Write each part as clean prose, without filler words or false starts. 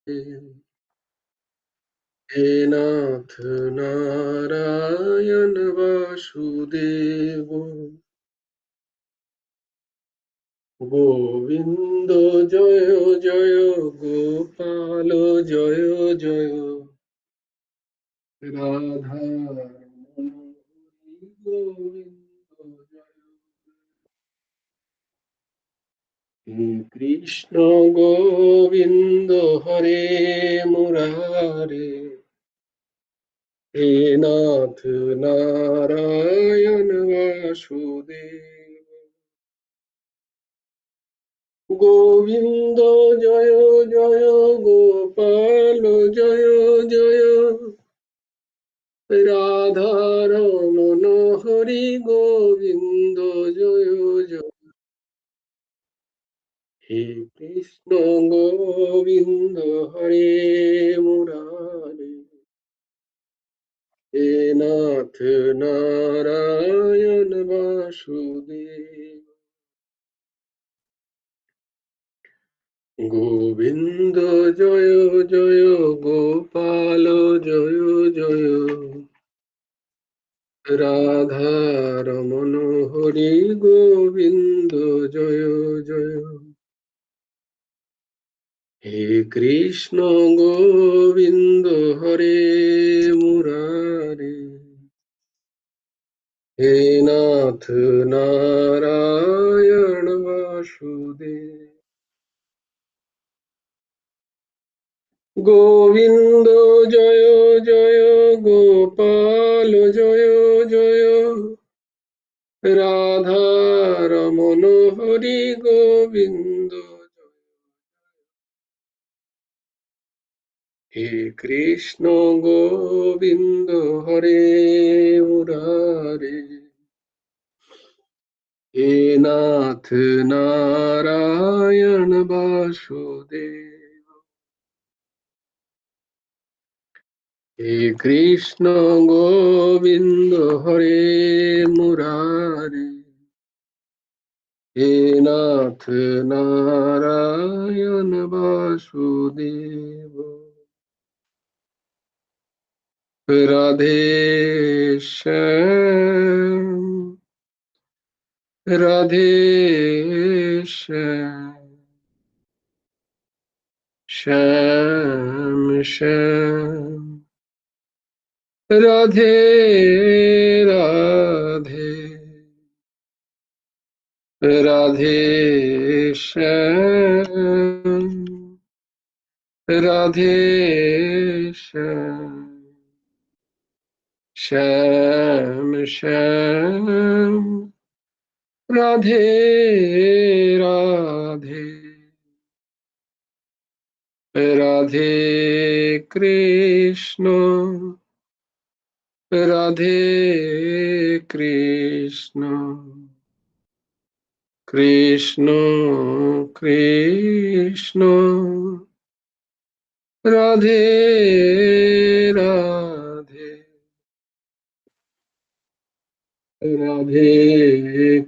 हे नाथ नारायण वासुदेव গোবিন্দ জয় জয় গোপাল জয় জয় রাধা রমণ গোবিন্দ জয় হে কৃষ্ণ গোবিন্দ হরে মুরারে হে নাথ নারায়ণ বাসুদেব গোবিন্দ জয় জয় গোপাল জয় জয় রাধারমণ হরি গোবিন্দ জয় জয় হে কৃষ্ণ গোবিন্দ হরে মুরারে হে নাথ নারায়ণ বাসুদেব গোবিন্দ জয় জয় গোপাল জয় জয় রাধা রমণ হরি গোবিন্দ জয় জয় হে কৃষ্ণ গোবিন্দ হরে মুরারে হে নাথ নারায়ণ বাসুদেব গোবিন্দ জয় জয় গোপাল জয় জয় রাধা রমণ হরি গোবিন্দ হে কৃষ্ণ গোবিন্দ হরে মুরারে হে নাথ নারায়ণ বাসুদেব হে কৃষ্ণ গোবিন্দ হরে মুরারে হে নাথ নারায়ণ বাসুদেব রাধে শ্যাম রাধে শ্যাম শ্যাম শ্যাম রাধে রাধে রাধে শ্যাম রাধে শ্যাম শ্যাম শ্যাম রাধে রাধে রাধে কৃষ্ণ রাধে কৃষ্ণ কৃষ্ণ কৃষ্ণ রাধে রাধে রাধে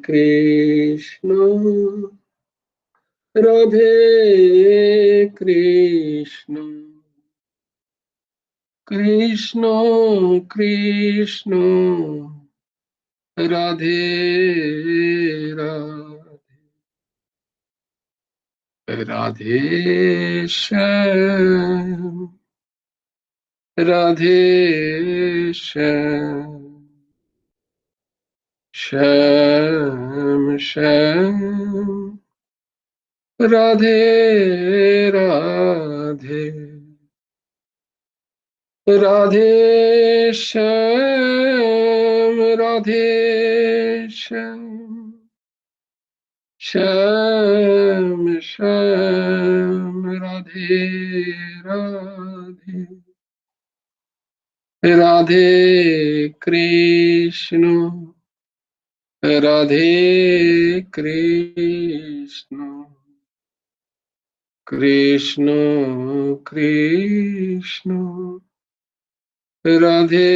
কৃষ্ণ রাধে কৃষ্ণ কৃষ্ণ কৃষ্ণ রাধে রাধে রাধে শ্যাম রাধে শ্যাম শ্যাম শ্যাম রাধে রাধে রাধে শ্যাম রাধে শ্যাম শ্যাম শ্যাম রাধে রাধে রাধে কৃষ্ণ রাধে কৃষ্ণ কৃষ্ণ কৃষ্ণ রাধে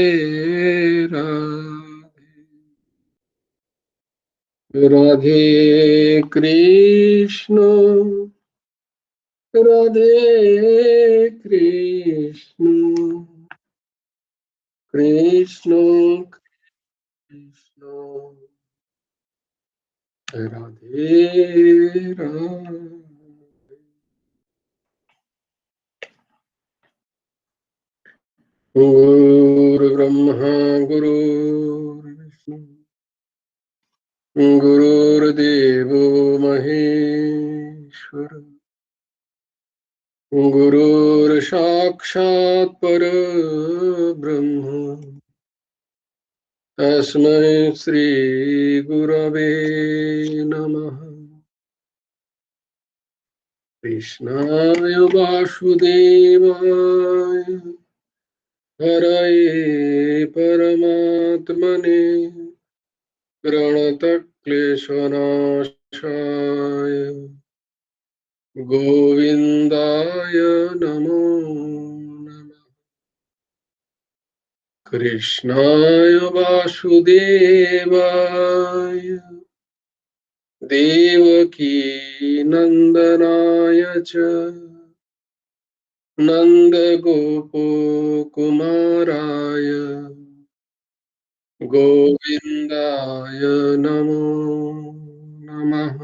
রাধে রাধে কৃষ্ণ রাধে কৃষ্ণ কৃষ্ণ কৃষ্ণ রাধে রাধে। गुरुर्ब्रह्मा गुरुर्विष्णु गुरुर्देवो महेश्वर गुरुर्साक्षात् परब्रह्म तस्मै श्री गुरवे नमः। कृष्णाय वासुदेवाय हरये परमात्मने प्रणतक्लेशनाशाय गोविन्दाय नमो नमः। कृष्णाय वासुदेवाय देवकी नन्दनाय च नन्दगोपकुमाराय गोविन्दाय नमो नमः।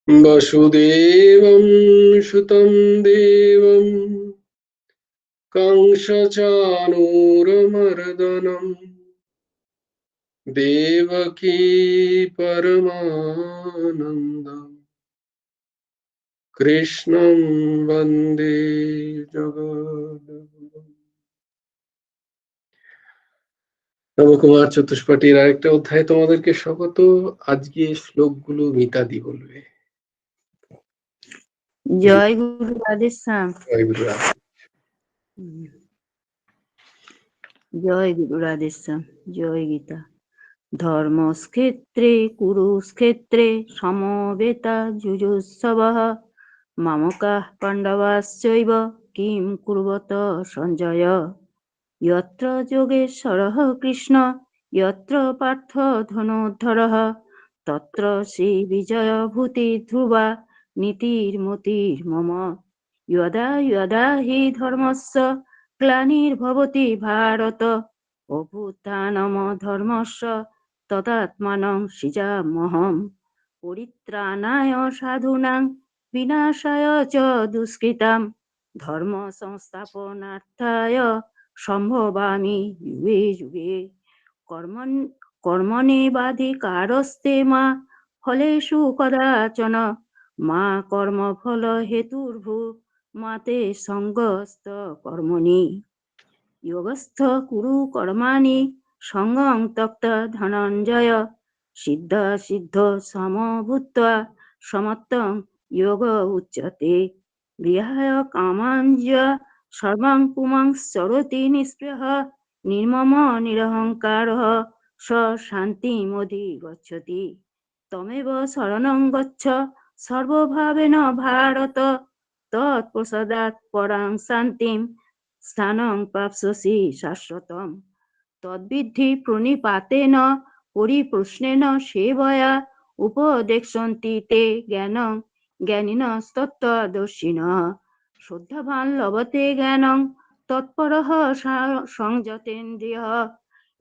वसुदेवं सुतं देवं कंसचाणूरमर्दनम् देवकी परमानन्दम् कृष्णं वन्दे जगद्गुरुम्। নবকুমার চতুষ্পাঠীর আরেকটা অধ্যায় তোমাদেরকে স্বাগত। আজকে শ্লোকগুলো মিতাদি বলবে। জয় গুরু রাধেশ্যাম। জয় গুরু রাধে। জয় গুরু রাধেশ্যাম। জয় গীতা। ধর্মক্ষেত্রে কুরুক্ষেত্রে সমবেতা যুযুৎসবঃ মামকাঃ পাণ্ডবাশ্চৈব কিং কুর্বত সঞ্জয়। যত্র যোগেশ্বরঃ কৃষ্ণ যত্র পার্থ ধনুর্ধরঃ তত্র শ্রীবিজয়ভূতি ধ্রুবা নীতির্মতির্মম। যদা যদা হি ধর্মস্য গ্লানির্ভবতি ভারত অভ্যুত্থানম ধর্মস্য তদাত্মানং সৃজাম্যহम्। পরিত্রাণায় সাধূনাং বিনাশায় চ দুষ্কৃতাম ধর্ম সংস্থাপনার্থায় সম্ভবামি যুগে যুগে। কর্মণ্যেবাধিকারস্তে মা ফলেষু কদাচন মা কর্মফল হেতুর্ভূ মা তে সঙ্গস্ত কর্মণি। যোগস্থ কুরু কর্মাণি সঙ্গং ত্যক্ত ধনঞ্জয় সিদ্ধ সিদ্ধ সমভূত্বা সমত্বং যোগ উচ্যতে। গৃহায় কামাঞ্জ সর্বং পুমাংশ্চরতি নিঃস্পৃহঃ নির্মম নিরহংকারঃ স শান্তিমধিগচ্ছতি। তমেব শরণং গচ্ছ সর্বভাবেন ভারত তৎপ্রসাদাৎ পরাং শান্তিং স্থানং প্রাপ্স্যসি শাশ্বতম। তদ্বিদ্ধি প্রণিপাতেন পরিপ্রশ্নেন সেবয়া উপদেক্ষ্যন্তি তে জ্ঞানং জ্ঞানিনস্তত্ত্বদর্শিনঃ। শ্রদ্ধাবান লভতে জ্ঞানং তৎপরঃ সংযতেন্দ্রিয়ঃ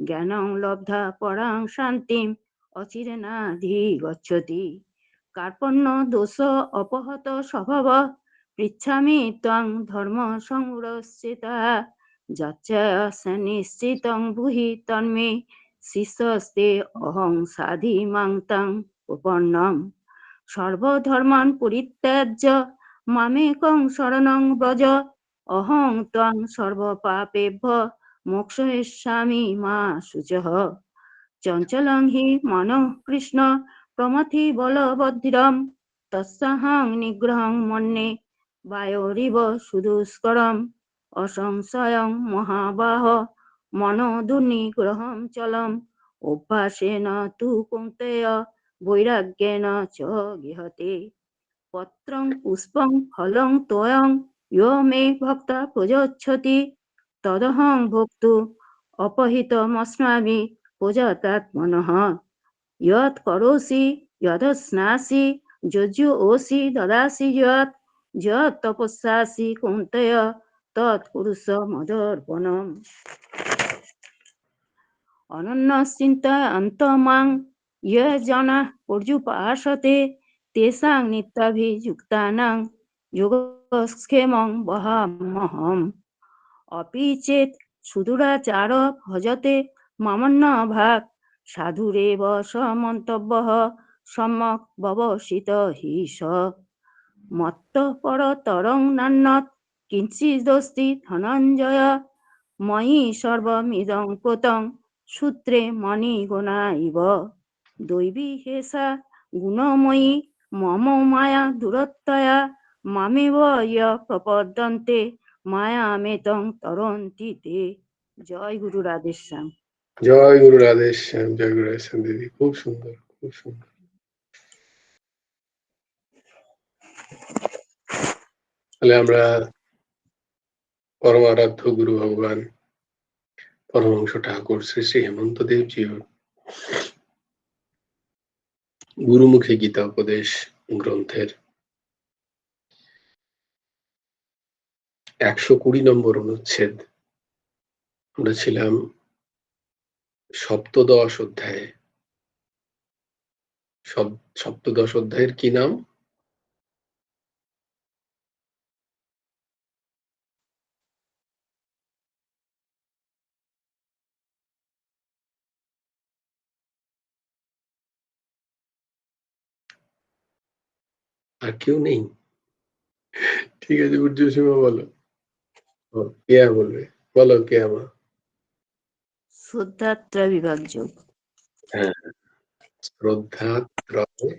জ্ঞানং লব্ধা পরাং শান্তিম অচিরেনাধিগচ্ছতি। কার্পণ্য দোষ অপহত স্বভাব পৃচ্ছামি ত্বং ধর্ম সংরক্ষিতঃ যচ্চ নিশ্চিতং ব্রূহি তন্মে শিষ্যস্তে অহং সাধিমাং তং প্রপন্নম। সর্বধর্মাन् পরিত্যাজ্য মামেকং শরণং ব্রজ অহং ত্বং সর্বপাপেভ্যো মোক্ষয়িষ্যামি মা শুচঃ। চঞ্চলং হি মনঃ কৃষ্ণ প্রমথি বলবদ্ধিরম তস্যাহং নিগ্রহং মন্যে বায়োরিব সুদুষ্করম। অসংশয়ং মহাবাহ মনো দুর্নিগ্রহং চলম অভ্যাসেন তু কৌন্তেয় বৈরাগ্যেন চ গৃহতে। পত্রং পুষ্পং ফলং তোয়ং য়ো মে ভক্তা প্রযচ্ছতি তদহং ভোক্তু অপহিতমস্মামি প্রযতাত্মনঃ। যৎ করোষি যৎ স্নাসি যজ্ঞোসি দদাসি যৎ যৎ তপস্যাসি কৌন্তেয় তৎ কুরুষ মদর্পণম। অনন্যশ্চিন্তয়ন্তমাং ইয়ে জনাঃ পর্যুপাসতে তেষাং নিত্যাভিযুক্তানাং যোগক্ষেমং বহাম্যহম। অপি চেৎ সুদূরাচার ভজতে মামন্য ভাগ সাধুরেব সমন্তব্যঃ সম্যক ব্যবসিত হি স। মত্তঃ পরতরং নান্যৎ কিঞ্চিদস্তি ধনঞ্জয় ময়ি সর্বমিদং প্রতং সূত্রে মণিগণা ইব। দৈবী হেষা গুণময়ী মম মায়া দুরত্যয়া মামেব ইয় প্রপদ্যন্তে মায়ামেতং তরন্তি তে। জয় গুরু রাধেশ্যাম। জয় গুরু রাধেশ্যাম, জয় গুরু রাধেশ্যাম দিদি, খুব সুন্দর, খুব সুন্দর। তাহলে আমরা পরমারাধ্য গুরু ভগবান পরমহংস ঠাকুর শ্রী শ্রী হেমন্ত দেবজির গুরুমুখী গীতা উপদেশ গ্রন্থের 120 নম্বর অনুচ্ছেদ, আমরা ছিলাম সপ্তদশ অধ্যায়ে। সপ্তদশ অধ্যায়ের কি নাম? আর কেউ নেই? ঠিক আছে, উর্জসীমা বলো। কেয়া বলবে, বলো কেয়া মা। শ্রদ্ধাত্রয় বিভাগ যোগ। হ্যাঁ, শ্রদ্ধাত্রয়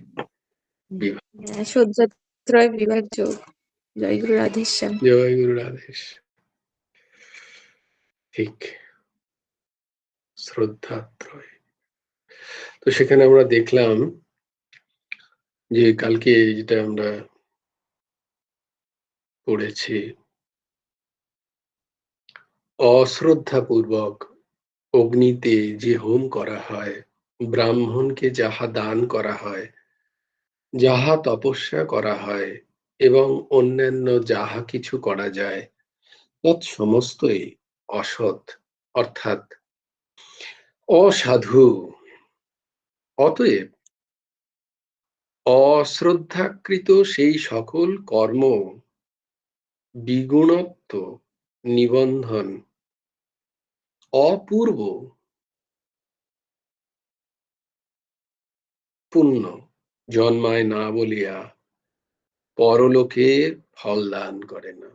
বিভাগ। শ্রদ্ধাত্রয় বিভাগ যোগ। জয় গুরু রাধেশ্যাম। জয় গুরু রাধেশ। ঠিক, শ্রদ্ধাত্রয়। তো সেখানে আমরা দেখলাম যে কালকে যেটা আমরা পড়েছি, অশ্রদ্ধাপূর্বক অগ্নিতে যে হোম করা হয়, ব্রাহ্মণকে যাহা দান করা হয়, যাহা তপস্যা করা হয় এবং অন্যান্য যাহা কিছু করা যায়, তৎসমস্তই অসৎ, অর্থাৎ অসাধু। অতএব অশ্রদ্ধাকৃত সেই সকল কর্ম বিগুণত্ব নিবন্ধন, অপূর্ব পুণ্য জন্মায় না বলিয়া পরলোকে ফল দান করে না।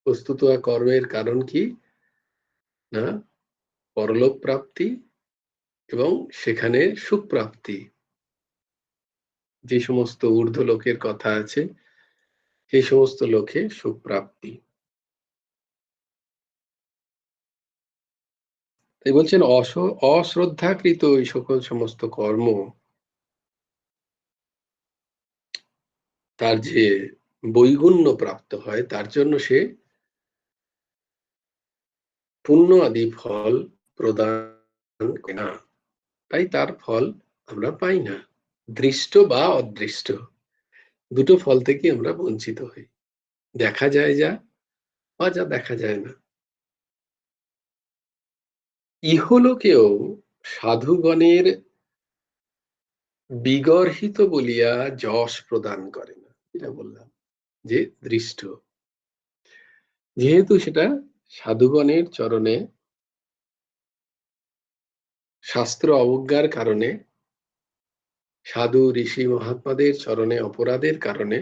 বস্তুত কর্মের কারণ কি না? পরলোক প্রাপ্তি এবং সেখানে সুখ প্রাপ্তি। যে সমস্ত ঊর্ধ্ব লোকের কথা আছে, সেই সমস্ত লোকে সুখ প্রাপ্তি। তাই বলছেন অশ্রদ্ধাকৃত ওই সকল সমস্ত কর্ম, তার যে বৈগুণ্য প্রাপ্ত হয়, তার জন্য সে পুণ্য আদি ফল প্রদান করে না। তাই তার ফল আমরা পাই না। দৃষ্ট বা অদৃষ্ট দুটো ফল থেকে আমরা বঞ্চিত হই। দেখা যায় যা, বা যা দেখা যায় না। ইহলোকেও সাধুগণের বিগর্হিত বলিয়া যশ প্রদান করে না, এটা বললাম যে দৃষ্ট। যেহেতু সেটা সাধুগণের চরণে শাস্ত্র অবজ্ঞার কারণে, সাধু ঋষি মহাত্মাদের চরণে অপরাধের কারণে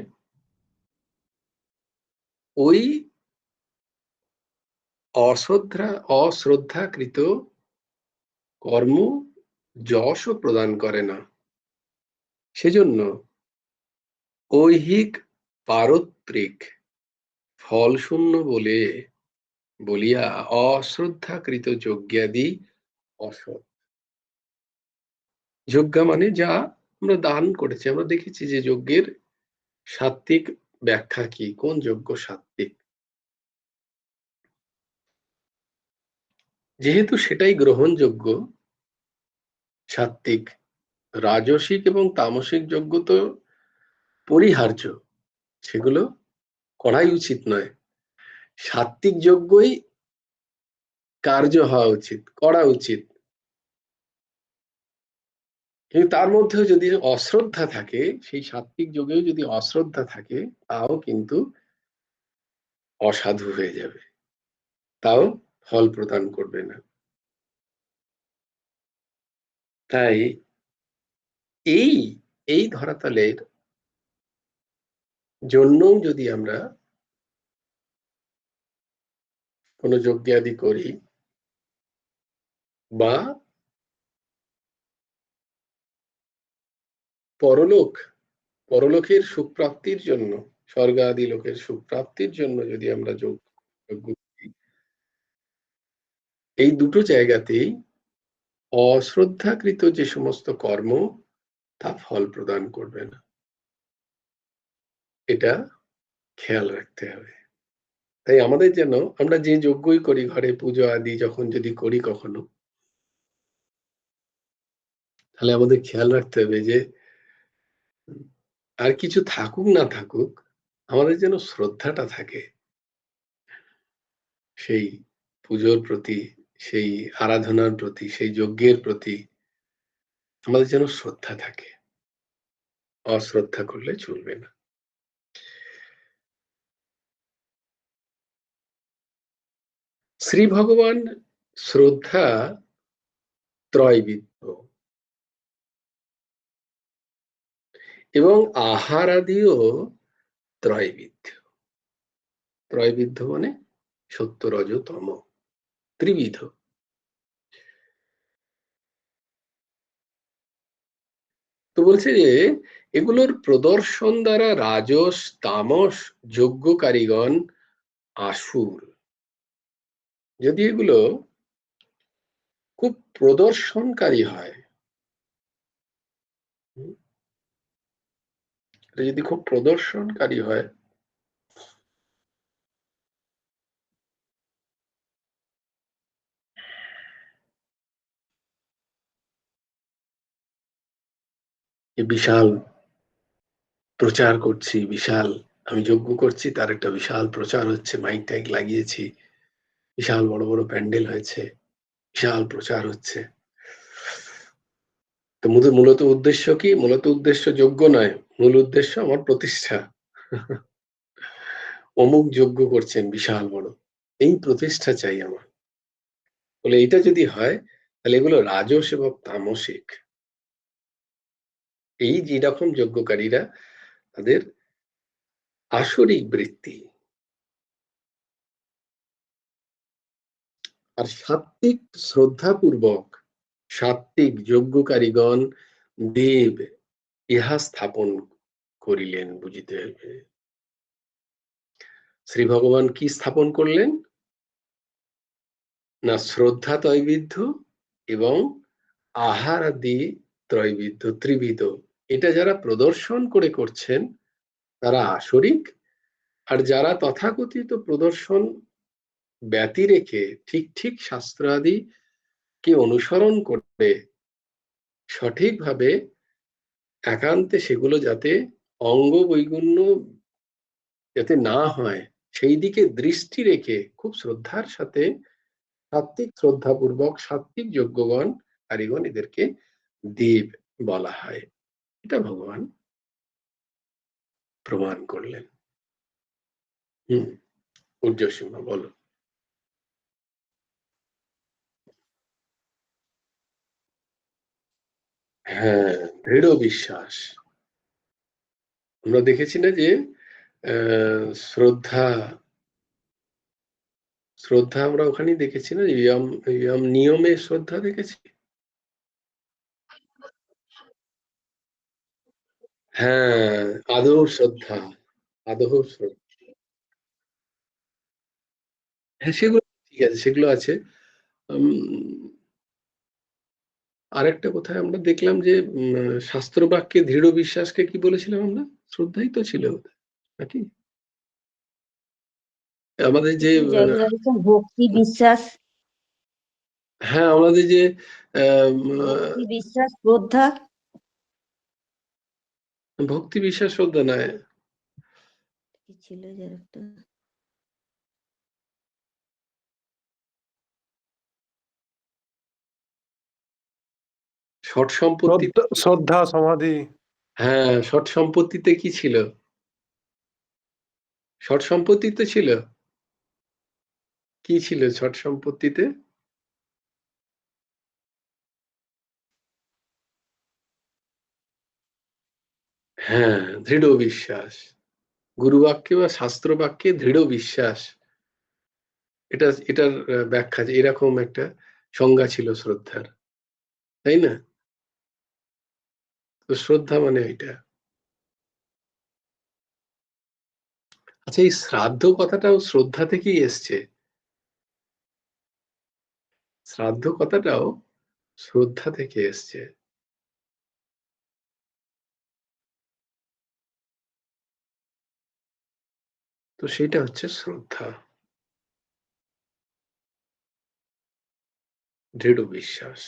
ওই অশ্রদ্ধাকৃত কর্ম যশও প্রদান করে না। সেজন্য ঐহিক পারত্রিক ফলশূন্য বলিয়া অশ্রদ্ধাকৃত যজ্ঞাদি অসৎ। যজ্ঞ মানে যা আমরা দান করেছি। আমরা দেখেছি যে যজ্ঞের সাত্ত্বিক ব্যাখ্যা কি, কোন যজ্ঞ সাত্ত্বিক। যেহেতু সেটাই গ্রহণযোগ্য সাত্ত্বিক, রাজসিক এবং তামসিক যজ্ঞ তো পরিহার্য, সেগুলো করাই উচিত নয়। সাত্ত্বিক যজ্ঞই কার্য হওয়া উচিত, করা উচিত। কিন্তু তার মধ্যেও যদি অশ্রদ্ধা থাকে, সেই সাত্ত্বিক যজ্ঞেও যদি অশ্রদ্ধা থাকে, তাও কিন্তু অসাধু হয়ে যাবে, তাও ফল প্রদান করবে না। তাই এই এই ধরাতলের জন্যও যদি আমরা কোনো যজ্ঞাদি করি বা পরলোকের সুপ্রাপ্তির জন্য, স্বর্গ আদি লোকের সুপ্রাপ্তির জন্য যদি আমরা যজ্ঞ করি, এই দুটো জায়গাতেই অশ্রদ্ধাকৃত যে সমস্ত কর্ম, তা ফল প্রদান করবে না। এটা খেয়াল রাখতে হবে। তাই আমাদের যেন, আমরা যে যজ্ঞই করি ঘরে, পুজো আদি যখন যদি করি কখনো, তাহলে আমাদের খেয়াল রাখতে হবে যে আর কিছু থাকুক না থাকুক, আমাদের যেন শ্রদ্ধাটা থাকে সেই পুজোর প্রতি, সেই আরাধনার প্রতি, সেই যজ্ঞের প্রতি আমাদের যেন শ্রদ্ধা থাকে। অশ্রদ্ধা করলে চলবে না। শ্রী ভগবান শ্রদ্ধা ত্রয়বিদ্ধ এবং আহার আদিও ত্রয়বিদ্ধ। ত্রয়বিদ্ধ মানে সত্য, রজ, তম, ত্রিবিধ। তো বলছে যে এগুলোর প্রদর্শন দ্বারা রাজস তামস যজ্ঞ কারিগণ আসুর। যদি এগুলো খুব প্রদর্শনকারী হয়, যদি খুব প্রদর্শনকারী হয়, বিশাল প্রচার করছি, বিশাল আমি যজ্ঞ করছি, তার একটা বিশাল প্রচার হচ্ছে, মাইক টাইক লাগিয়েছি, বিশাল বড় বড় প্যান্ডেল হয়েছে, বিশাল প্রচার হচ্ছে। তো মূলত উদ্দেশ্য কি? মূলত উদ্দেশ্য যজ্ঞ নয়, মূল উদ্দেশ্য আমার প্রতিষ্ঠা। অমুক যজ্ঞ করছেন বিশাল বড়, এই প্রতিষ্ঠা চাই আমার। বলে এটা যদি হয়, তাহলে এগুলো রাজস এবং তামসিক। এই যেরকম যজ্ঞকারীরা, তাদের আসরিক বৃত্তি। আর সাত্ত্বিক শ্রদ্ধাপূর্বক সাত্ত্বিক যজ্ঞকারীগণ দেব ইহা স্থাপন করিলেন, বুঝিতে হবে। শ্রী ভগবান কি স্থাপন করলেন না? শ্রদ্ধা ত্রয়বিদ্ধ এবং আহার আদি ত্রয়বিদ্ধ, ত্রিবিধ। এটা যারা প্রদর্শন করে করছেন তারা আসরিক, আর যারা তথাকথিত প্রদর্শন ব্যতি রেখে ঠিক ঠিক শাস্ত্র আদি কে অনুসরণ করে সঠিকভাবে একান্তে সেগুলো যাতে অঙ্গ বৈগুণ্য যাতে না হয়, সেই দিকে দৃষ্টি রেখে খুব শ্রদ্ধার সাথে সাত্ত্বিক শ্রদ্ধাপূর্বক সাত্ত্বিক যজ্ঞগণ কারিগণ, এদেরকে দেব বলা হয়। এটা ভগবান প্রমাণ করলেন। ঊর্ধ্বসীমা বলো। হ্যাঁ, দৃঢ় বিশ্বাস। আমরা দেখেছি না যে শ্রদ্ধা শ্রদ্ধা আমরা ওখানেই দেখেছি না, নিয়মে শ্রদ্ধা দেখেছি। হ্যাঁ, আদৌ শ্রদ্ধা, আদৌ শ্রদ্ধা। হ্যাঁ, সেগুলো ঠিক আছে, সেগুলো আছে। আরেকটা কোথায় আমরা দেখলাম যে শাস্ত্র বাক্যে দৃঢ় বিশ্বাসকে কি বলেছিলাম আমরা? শ্রদ্ধাই তো ছিল নাকি? আমাদের যে জায়গায় বলেছেন ভক্তি বিশ্বাস, হ্যাঁ, আমাদের যে ভক্তি বিশ্বাস শ্রদ্ধা। ভক্তি বিশ্বাস শ্রদ্ধা নয়, কি ছিল যে একটা ষট সম্পত্তি। শ্রদ্ধা সমাধি। হ্যাঁ, ষট সম্পত্তিতে কি ছিল? ষট সম্পত্তিতে ছিল, কি ছিল ষট সম্পত্তিতে? হ্যাঁ, দৃঢ় বিশ্বাস, গুরুবাক্যে বা শাস্ত্র বাক্যে দৃঢ় বিশ্বাস, এটার ব্যাখ্যা যে এরকম একটা সংজ্ঞা ছিল শ্রদ্ধার, তাই না? তো শ্রদ্ধা মানে এটা। আচ্ছা, এই শ্রাদ্ধ কথাটাও শ্রদ্ধা থেকেই এসছে। শ্রাদ্ধ কথাটাও শ্রদ্ধা থেকে এসছে। তো সেটা হচ্ছে শ্রদ্ধা, দৃঢ় বিশ্বাস।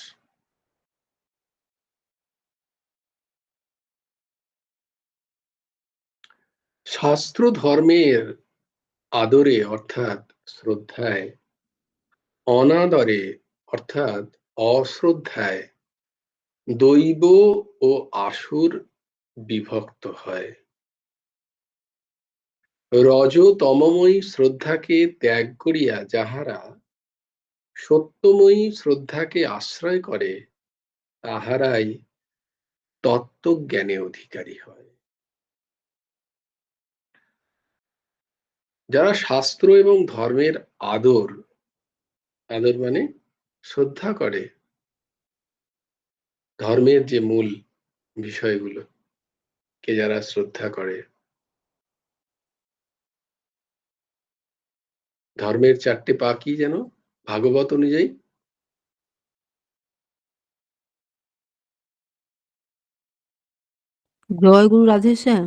শাস্ত্র ধর্মের আদরে অর্থাৎ শ্রদ্ধায়, অনাদরে অর্থাৎ অশ্রদ্ধায় দৈব ও আসুর বিভক্ত হয়। রজ তমময়ী শ্রদ্ধাকে ত্যাগ করিয়া যাহারা সত্যময়ী শ্রদ্ধাকে আশ্রয় করে, তাহারাই তত্ত্বজ্ঞানে অধিকারী হয়। যারা শাস্ত্র এবং ধর্মের আদর, আদর মানে শ্রদ্ধা করে, ধর্মের যে মূল বিষয়গুলো কে যারা শ্রদ্ধা করে, ধর্মের 4টে পা কি যেন ভাগবত অনুযায়ী? জয় গুরু রাধেশ্যাম।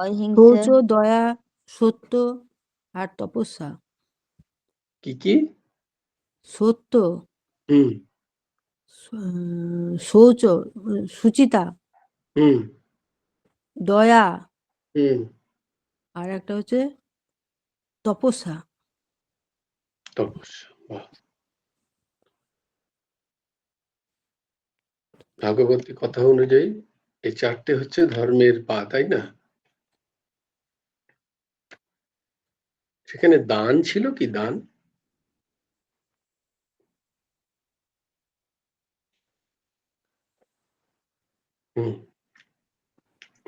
অহিংসা, শৌচ, দয়া, সত্য আর তপস্যা। কি কি? সত্য, হুম শৌচ, সুচিতা, হুম দয়া, হুম আর একটা হচ্ছে তপস্যা। তপস্যা, বাহ। ভাগবতের কথা অনুযায়ী এই 4টে হচ্ছে ধর্মের পা, তাই না? সেখানে দান ছিল কি? দান, হুম,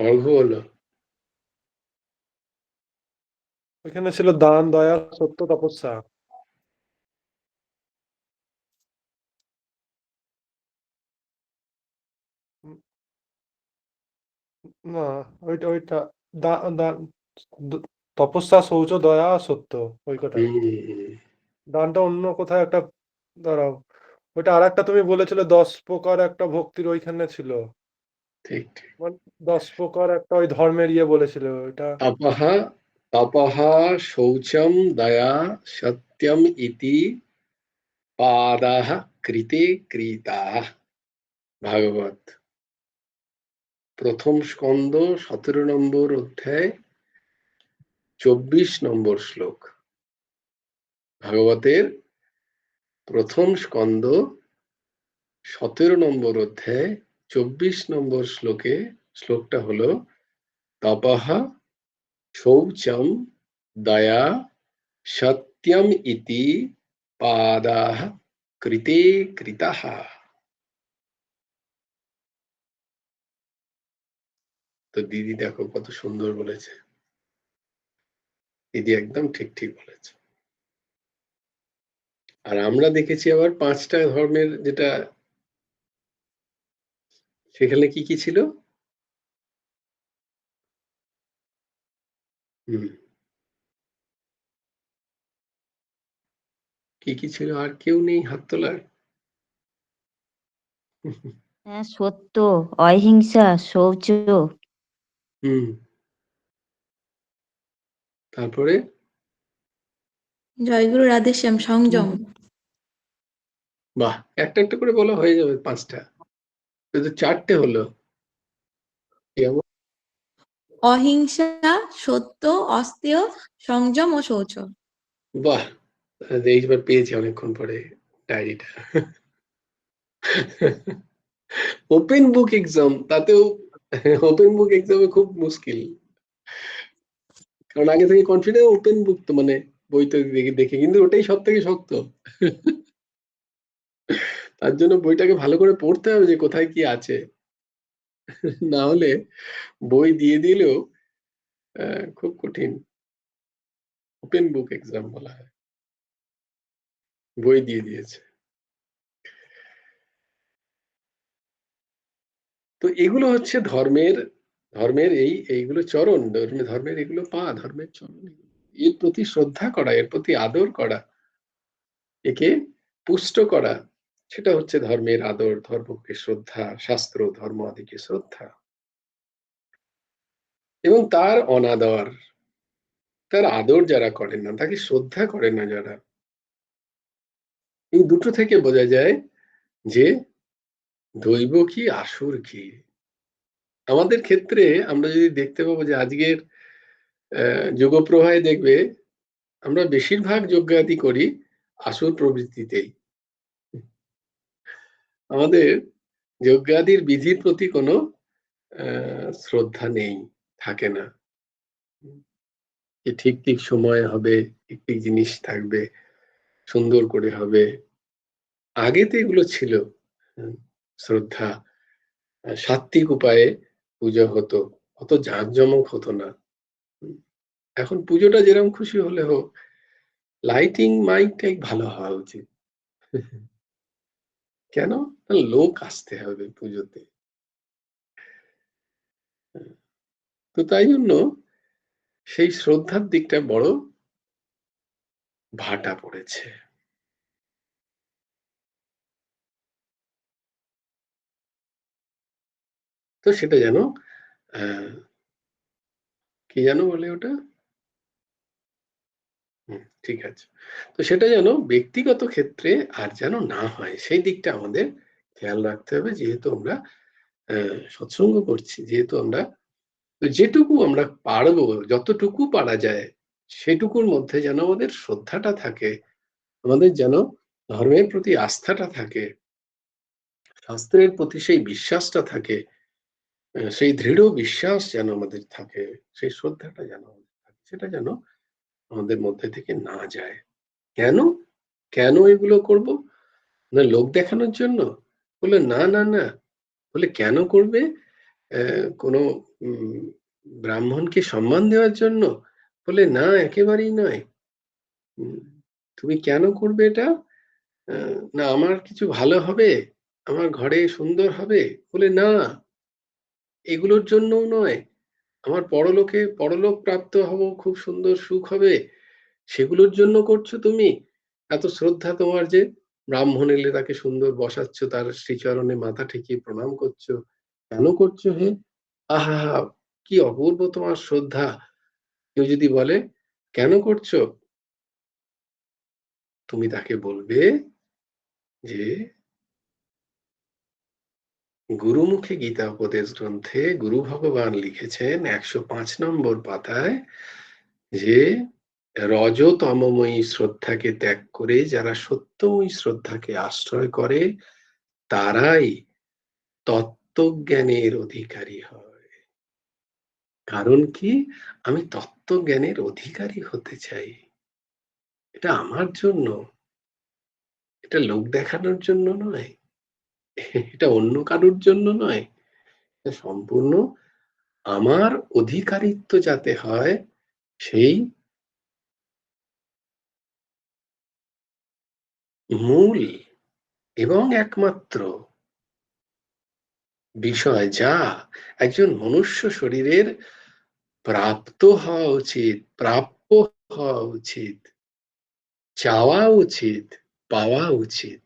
অর্ঘ হলো, এখানে ছিল দান, দয়া, সত্য, তপস্যা। না, ওইটা ওইটা তপস্যা, শৌচ, দয়া, সত্য, ওই কটা। হুম, দানটা অন্য কোথায় একটা, দাঁড়াও, ওইটা আর একটা তুমি বলেছিলে 10 প্রকার একটা ভক্তির, ওইখানে ছিল। ঠিক ঠিক। মানে 10 প্রকার একটা ওই ধর্মের ইয়ে বলেছিল ওইটা। তপঃ তপঃ শৌচম দয়া সত্যম ইতি পাদাহ কৃতে কৃতাঃ। ভাগবত প্রথম স্কন্দ 17 নম্বর অধ্যায় 24 নম্বর শ্লোক। ভাগবতের প্রথম স্কন্দ 17 নম্বর অধ্যায় 24 নম্বর শ্লোকটা হলো তপঃ শৌচম দয়া সত্যম ইতি পাদাহ কৃতে কৃতাঃ। তো দিদি দেখো কত সুন্দর বলেছে, দিদি একদম ঠিক ঠিক বলেছে। আর আমরা দেখেছি আবার 5টা ধর্মের যেটা, সেখানে কি কি ছিল? হুম, কি কি ছিল? আর কেউ নেই হাত তোলার? হ্যাঁ, সত্য, অহিংসা, শৌচ, হুম, তারপরে জয় গুরু রাধেশ্যাম, সংযম। বাহ, একটা একটা করে বলা হয়ে যাবে 5টা, কিন্তু 4টে হলো। অহিংসা, সত্য, অস্তেয়, সংযম ও শৌচ। বাহ, এইবার পেয়েছি অনেকক্ষণ পরে ডায়েরিটা। ওপেন বুক এক্সাম, তাতেও ওপেন বুক এক্সামে খুব মুশকিল, কারণ আগে থেকে কনফিডেন্স ওপেন বুক তো মানে বই তো দেখে দেখে, কিন্তু ওটাই সব থেকে শক্ত। তার জন্য বইটাকে ভালো করে পড়তে হবে যে কোথায় কি আছে, না হলে বই দিয়ে দিলেও খুব কঠিন। ওপেন বুক এক্সাম বলা হয়, বই দিয়ে দিয়েছে। তো এগুলো হচ্ছে ধর্মের ধর্মের এইগুলো চরণ, ধর্মের এগুলো পা, ধর্মের চরণ। এর প্রতি শ্রদ্ধা করা, এর প্রতি আদর করা, একে পুষ্ট করা, সেটা হচ্ছে ধর্মের আদর, ধর্মকে শ্রদ্ধা, শাস্ত্র ধর্ম আদিকে শ্রদ্ধা। এবং তার অনাদর, তার আদর যারা করেন না, তাকে শ্রদ্ধা করেন না যারা, এই দুটো থেকে বোঝা যায় যে দৈব কি আসুর কি। আমাদের ক্ষেত্রে আমরা যদি দেখতে পাবো যে আজকের যুগপ্রবাহে দেখবে আমরা বেশিরভাগ যজ্ঞাদি করি আসুর প্রবৃত্তিতেই। আমাদের যজ্ঞাদির বিধির প্রতি কোনো শ্রদ্ধা নেই, থাকে না। ঠিক ঠিক সময় হবে, ঠিক ঠিক জিনিস থাকবে, সুন্দর করে হবে। আগে তো এগুলো ছিল শ্রদ্ধা, সাত্বিক উপায়ে পুজো হতো, অত জাঁকজমক হতো না। এখন পুজোটা যেরকম খুশি হলে হোক, লাইটিং মাইকটাই ভালো হওয়া উচিত। কেন? লোক আসতে হবে পুজোতে। তো তাই জন্য সেই শ্রদ্ধার দিকটা বড় ভাটা পড়েছে। তো সেটা যেন কি যেন বলে ওটা, ঠিক আছে। তো সেটা যেন ব্যক্তিগত ক্ষেত্রে আর যেন না হয়, সেই দিকটা আমাদের খেয়াল রাখতে হবে। যেহেতু আমরা সৎসঙ্গ করছি, যেহেতু আমরা যেটুকু আমরা পারবো, যতটুকু পারা যায় সেটুকুর মধ্যে যেন আমাদের শ্রদ্ধাটা থাকে, আমাদের যেন ধর্মের প্রতি আস্থাটা থাকে, শাস্ত্রের প্রতি সেই বিশ্বাসটা থাকে, সেই দৃঢ় বিশ্বাস যেন আমাদের থাকে, সেই শ্রদ্ধাটা যেন আমাদের থাকে, সেটা যেন আমাদের মধ্যে থেকে না যায়। কেন কেন এগুলো করব? না লোক দেখানোর জন্য? বলে না না না। বলে কেন করবে? কোনো ব্রাহ্মণকে সম্মান দেওয়ার জন্য? বলে না, একেবারেই নয়। তুমি কেন করবে এটা? না আমার কিছু ভালো হবে, আমার ঘরে সুন্দর হবে? বলে না, এগুলোর জন্যও নয়। আমার পরলোক প্রাপ্ত হব, খুব সুন্দর সুখ হবে, সেগুলোর জন্য করছো তুমি? এত শ্রদ্ধা তোমার যে ব্রাহ্মণ এলে তাকে সুন্দর বসাচ্ছ, তার শ্রীচরণে মাথা ঠেকিয়ে প্রণাম করছো, কেন করছো হে? আহা, কি অপূর্ব তোমার শ্রদ্ধা। কেউ যদি বলে কেন করছো, তুমি তাকে বলবে যে গুরুমুখে গীতা উপদেশ গ্রন্থে গুরু ভগবান লিখেছেন 105 নম্বর পাতায় যে রজতমময়ী শ্রদ্ধাকে ত্যাগ করে যারা সত্যময়ী শ্রদ্ধাকে আশ্রয় করে তারাই তত্ত্বজ্ঞানের অধিকারী হয়। কারণ কি? আমি তত্ত্বজ্ঞানের অধিকারী হতে চাই, এটা আমার জন্য, এটা লোক দেখানোর জন্য নয়, এটা অন্য কারোর জন্য নয়, এটা সম্পূর্ণ আমার অধিকারিত্ব যাতে হয়, সেই মূল এবং একমাত্র বিষয় যা একজন মনুষ্য শরীরের প্রাপ্ত হওয়া উচিত, প্রাপ্য হওয়া উচিত, চাওয়া উচিত, পাওয়া উচিত,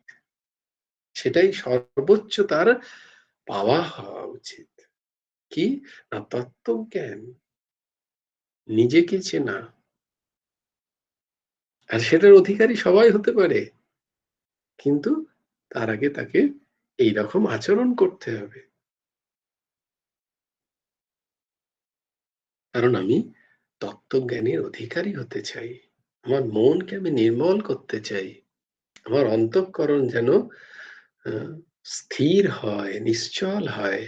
সেটাই সর্বোচ্চ তার পাওয়া হওয়া উচিত। কি না? তত্ত্বজ্ঞান, নিজেকে চেনা। আর সেটার অধিকারী সবাই হতে পারে, কিন্তু তার আগে তাকে এইরকম আচরণ করতে হবে। কারণ আমি তত্ত্বজ্ঞানের অধিকারী হতে চাই। আমার মনকে আমি নির্মল করতে চাই। আমার অন্তঃকরণ যেন স্থির হয়, নিশ্চল হয়,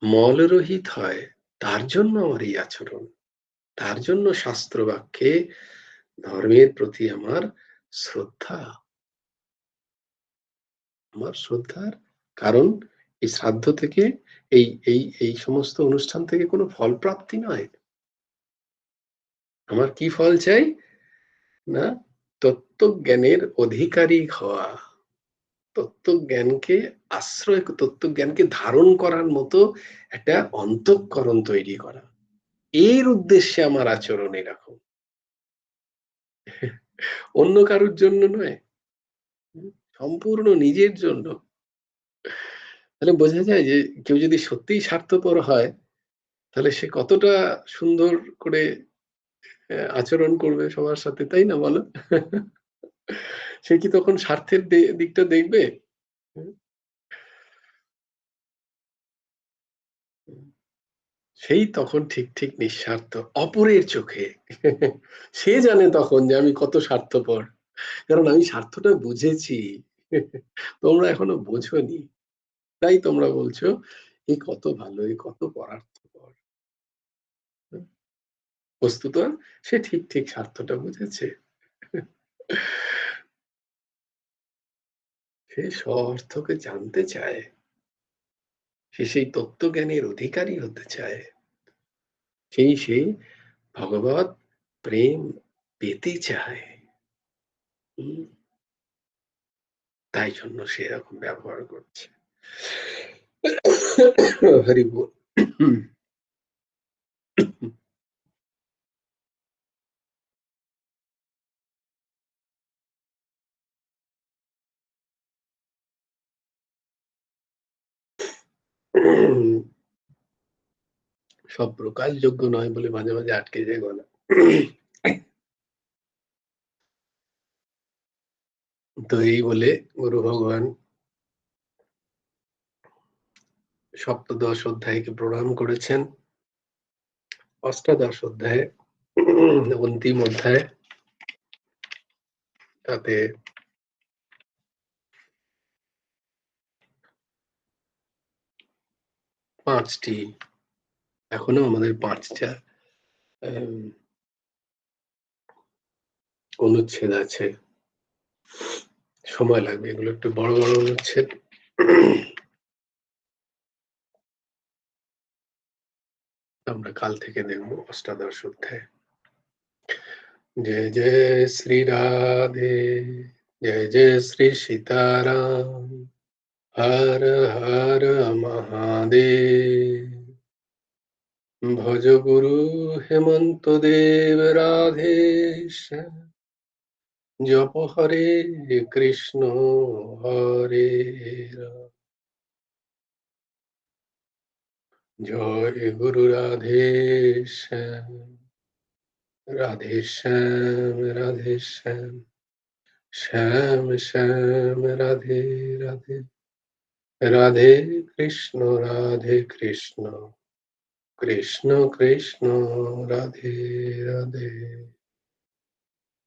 মলরহিত হয়। তার জন্য আমার এই আচরণ। তার জন্য শাস্ত্র বাক্যে ধর্মের প্রতি আমার শ্রদ্ধা। আমার শ্রদ্ধার কারণ এই শ্রাদ্ধ থেকে এই সমস্ত অনুষ্ঠান থেকে কোনো ফল প্রাপ্তি নয়। আমার কি ফল চাই? না, তত্ত্বজ্ঞানের অধিকারী হওয়া, তত্ত্বজ্ঞানকে আশ্রয়, তত্ত্বজ্ঞানকে ধারণ করার মতো একটা অন্তঃকরণ তৈরি করা। এর উদ্দেশ্যে আমার আচরণ এরকম, অন্য কারোর জন্য নয়, সম্পূর্ণ নিজের জন্য। তাহলে বোঝা যায় যে কেউ যদি সত্যিই স্বার্থপর হয় তাহলে সে কতটা সুন্দর করে আচরণ করবে সবার সাথে, তাই না বলো? সে কি তখন স্বার্থের দিকটা দেখবে? সেই তখন ঠিক ঠিক নিঃস্বার্থ অপরের চোখে। সে জানে তখন যে আমি কত স্বার্থপর, কারণ আমি স্বার্থটা বুঝেছি। তোমরা এখনো বোঝোনি, তাই তোমরা বলছো এ কত ভালো, এ কত পরার্থপর। বস্তুত সে ঠিক ঠিক স্বার্থটা বুঝেছে। সে স্ব-অর্থকে জানতে চায়, সে সেই তত্ত্বজ্ঞানের অধিকারী হতে চায়, সে ভগবৎ প্রেম পেতে চায়। তাই জন্য সে এরকম ব্যবহার করছে। হরি বল। সব প্রকাশযোগ্য নয় বলে মাঝে মাঝে আটকে যায় গলা। তো এই বলে গুরু ভগবান সপ্তদশ অধ্যায়কে প্রণাম করেছেন। অষ্টাদশ অধ্যায়, অন্তিম অধ্যায়, তাতে পাঁচটি, এখনো আমাদের পাঁচটা অনুচ্ছেদ আছে। সময় লাগবে, এগুলো একটু বড় বড় অনুচ্ছেদ। আমরা কাল থেকে দেখবো অষ্টাদশ অধ্যায়। जय जय श्री राधे, जय जय श्री सीताराम, हर हर महादेव। भज गुरु हेमंत देव राधेश्याम, जप हरे कृष्ण हरे राम। जय गुरु राधेश्याम, राधेश्याम राधेश्याम, श्याम श्याम राधे राधे, राधे कृष्ण कृष्ण कृष्ण राधे राधे।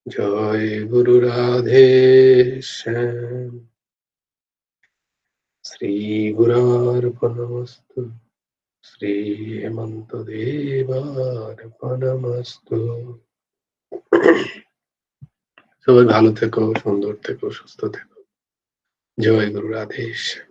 जय गुरु राधेश्याम। श्री गुरुर्पणमस्तु, श्री हेमंत देवार्पणमस्तु। সবাই ভালো থেকো, সুন্দর থেকো, সুস্থ থেকো। জয় গুরু রাধেশ্যাম।